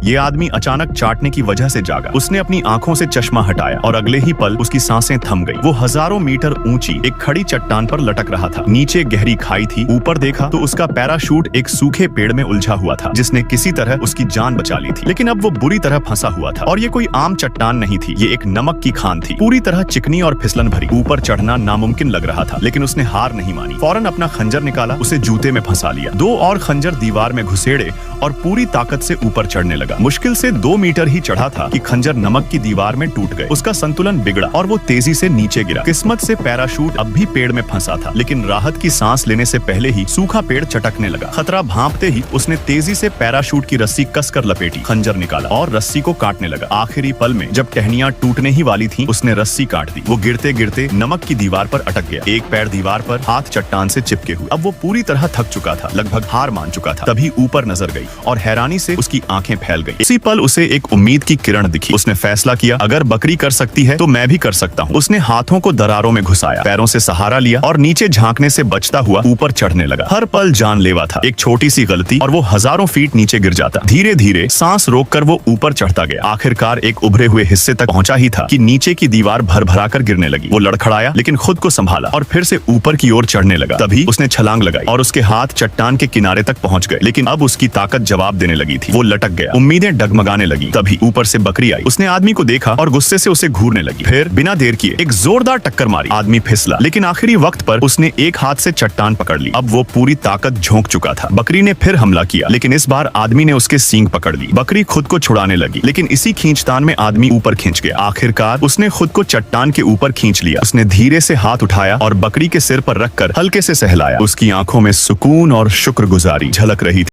ये आदमी अचानक चाटने की वजह से जागा। उसने अपनी आंखों से चश्मा हटाया और अगले ही पल उसकी सांसें थम गई। वो हजारों मीटर ऊंची एक खड़ी चट्टान पर लटक रहा था। नीचे गहरी खाई थी। ऊपर देखा तो उसका पैराशूट एक सूखे पेड़ में उलझा हुआ था, जिसने किसी तरह उसकी जान बचा ली थी। लेकिन अब वो बुरी तरह फंसा हुआ था और ये कोई आम चट्टान नहीं थी, ये एक नमक की खान थी, पूरी तरह चिकनी और फिसलन भरी। ऊपर चढ़ना नामुमकिन लग रहा था, लेकिन उसने हार नहीं मानी। फौरन अपना खंजर निकाला, उसे जूते में फंसा लिया। 2 और खंजर दीवार में घुसेड़े और पूरी ताकत से ऊपर चढ़ने लगा। मुश्किल से 2 मीटर ही चढ़ा था कि खंजर नमक की दीवार में टूट गए। उसका संतुलन बिगड़ा और वो तेजी से नीचे गिरा। किस्मत से पैराशूट अब भी पेड़ में फंसा था, लेकिन राहत की सांस लेने से पहले ही सूखा पेड़ चटकने लगा। खतरा भांपते ही उसने तेजी से पैराशूट की रस्सी कसकर लपेटी, खंजर निकाला और रस्सी को काटने लगा। आखिरी पल में जब टहनियां टूटने ही वाली थीं, उसने रस्सी काट दी। वो गिरते गिरते नमक की दीवार पर अटक गया। एक पैर दीवार पर, हाथ चट्टान से चिपके हुए। अब वो पूरी तरह थक चुका था, लगभग हार मान चुका था। तभी ऊपर नजर गई और हैरानी से उसकी आंखें फैल गई। इसी पल उसे एक उम्मीद की किरण दिखी। उसने फैसला किया, अगर बकरी कर सकती है तो मैं भी कर सकता हूँ। उसने हाथों को दरारों में घुसाया, पैरों से सहारा लिया और नीचे झांकने से बचता हुआ ऊपर चढ़ने लगा। हर पल जानलेवा था। एक छोटी सी गलती और वो हजारों फीट नीचे गिर जाता। धीरे धीरे सांस रोककर वो ऊपर चढ़ता गया। आखिरकार एक उभरे हुए हिस्से तक पहुंचा ही था कि नीचे की दीवार भर कर गिरने लगी। वो लड़खड़ाया, लेकिन खुद को संभाला और फिर से ऊपर की ओर चढ़ने लगा। तभी उसने छलांग लगाई और उसके हाथ चट्टान के किनारे तक पहुंच गए, लेकिन अब उसकी ताकत जवाब देने लगी थी। वो लटक गया, उम्मीदें डगमगाने लगी। तभी ऊपर से बकरी आई। उसने आदमी को देखा और गुस्से से उसे घूरने लगी। फिर बिना देर किए एक जोरदार टक्कर मारी। आदमी फिसला, लेकिन आखिरी वक्त पर उसने एक हाथ से चट्टान पकड़ ली। अब वो पूरी ताकत झोंक चुका था। बकरी ने फिर हमला किया, लेकिन इस बार आदमी ने उसके सींग पकड़ ली। बकरी खुद को छुड़ाने लगी, लेकिन इसी खींचतान में आदमी ऊपर खींच गया। आखिरकार उसने खुद को चट्टान के ऊपर खींच लिया। उसने धीरे से हाथ उठाया और बकरी के सिर पर रखकर हल्के से सहलाया। उसकी आंखों में सुकून और शुक्रगुजारी झलक रही थी।